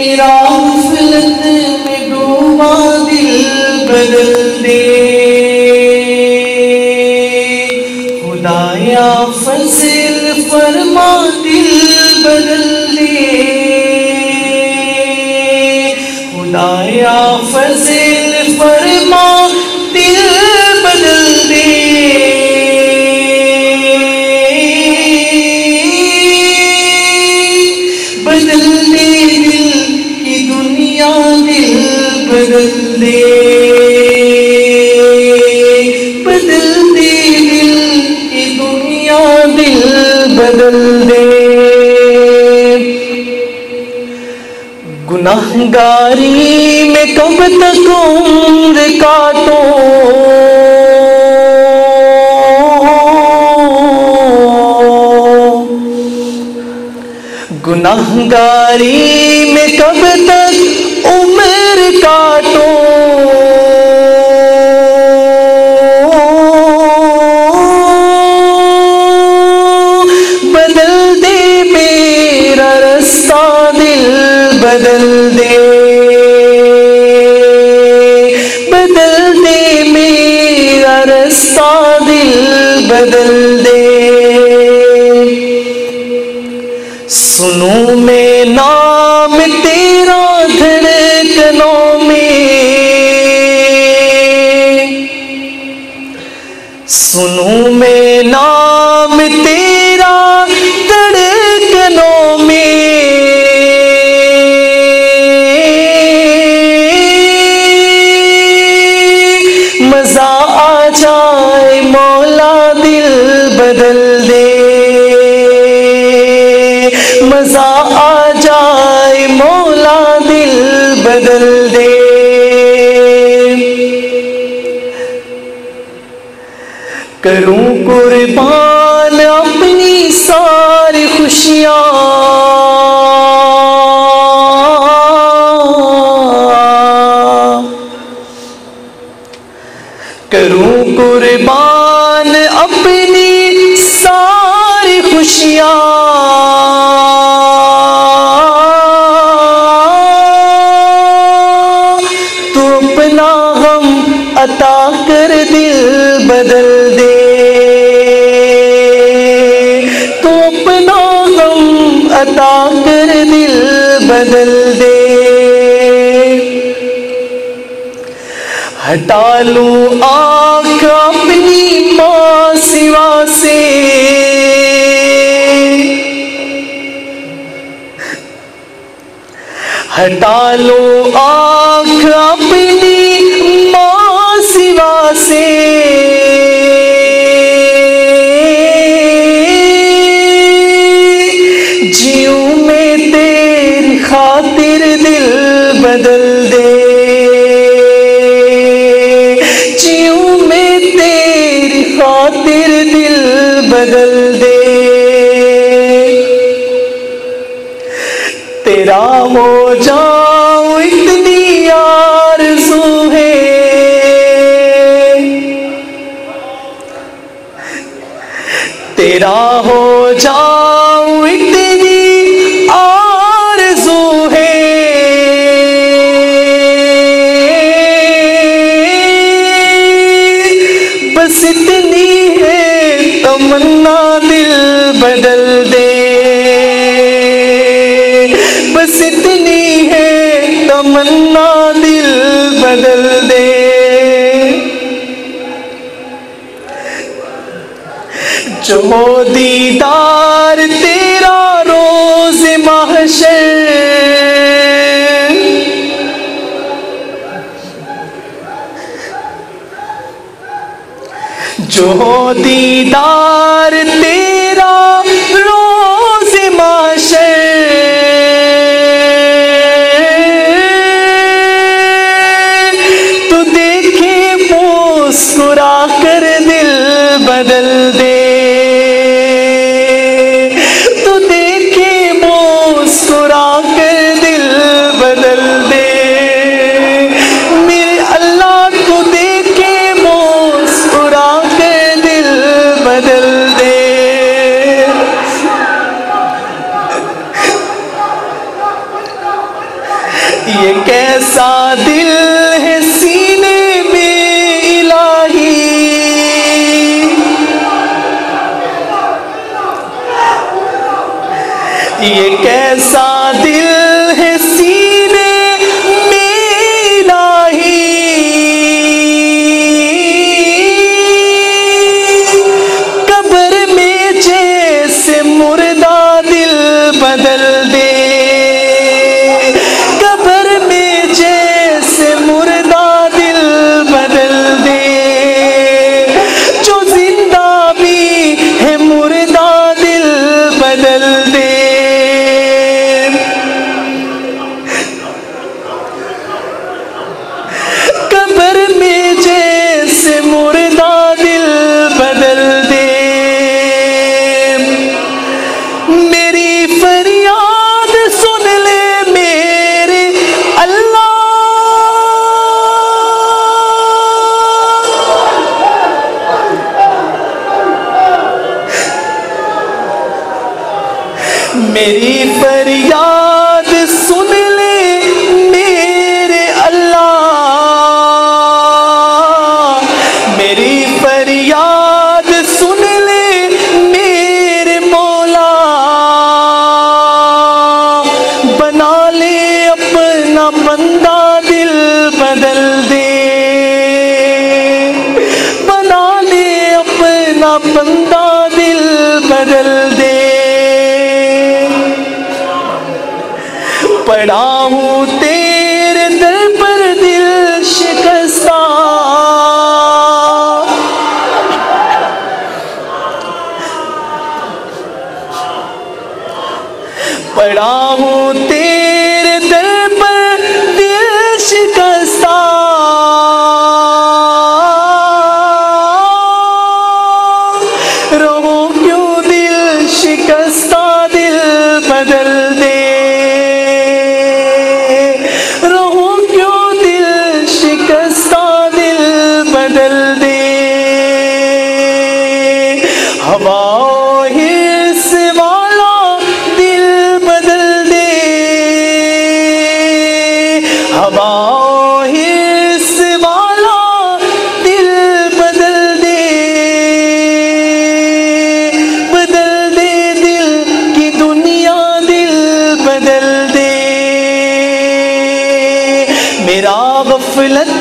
मेरा गफलत में डूबा दिल बदल दे। खुदाया फज़ल फरमा दिल बदल दे। खुदाया फज़ल फरमा दिल बदल दे। बदल दे दिल की दुनिया दिल बदल दे। बदल दे दिल की दुनिया दिल बदल दे। गुनाहगारी में कब तक उम्र काटो। गुनाहगारी में कब तक उम्र काटो। बदल दे मेरा रास्ता दिल बदल दे। बदल दे मेरा रास्ता दिल बदल दे। सुनूं मैं नाम तेरा धड़कनों में। सुनूं मैं नाम तेरा धड़कनों में। मजा आ जाए मौला दिल बदल दे। मजा आ जाए मौला दिल बदल दे। करूं कुर्बान अपनी सारी खुशियां। करूं कुर्बान अपनी सारी खुशियां। तू अपना गम अता कर दिल बदल दे। तू अपना गम अता कर दिल बदल दे। हटा लूं आँख अपनी माँ सिवा से। हटा लूं आँख अपनी माँ सिवा से। जीऊं मैं तेरी खातिर दिल बदल दे। खातिर दिल बदल दे। तेरा हो जाऊं इतनी आरज़ू है। तेरा हो जाऊं इतनी आरज़ू है। बस इतनी तमन्ना दिल बदल दे। बस इतनी है तमन्ना दिल बदल दे। जो दीदार तेरा रोज़ महशर। जो दीदार तेरा रोज़ महशर। तू देखे मुस्कुरा कर दिल बदल दे। तू देखे मुस्कुरा कर दिल बदल दे। मेरे अल्लाह तू देखे मुस्कुरा कर दिल बदल ये कैसा दिल है सीने में इलाही, ये कैसा दिल है सीने में इलाही। कब्र में जैसे मुर्दा दिल बदल दे, कब्र में जैसे मुर्दा दिल बदल दे, जो जिंदा भी है मुर्दा दिल बदल दे। कब्र में जैसे मुर्दा दिल बदल दे। मेरी फरियाद सुन ले मेरे अल्लाह, मेरी फरियाद सुन ले मेरे अल्लाह, मेरी फरियाद सुन ले मेरे मौला। बना ले अपना बंदा दिल बदल दे, बना ले अपना बंदा दिल बदल दे। पड़ा हूँ तेरे दर पर दिल शिकस्ता, पड़ा हूँ तेरे दर पर दिल शिकस्ता। रहो क्यों दिल शिकस्ता दिल बदल दे, रहो क्यों दिल शिकस्ता दिल बदल दे। हवा हिर्स वाला दिल बदल दे, हवा हिर्स वाला दिल बदल दे, बदल दे दिल की दुनिया दिल बदल दे। मेरा गफलत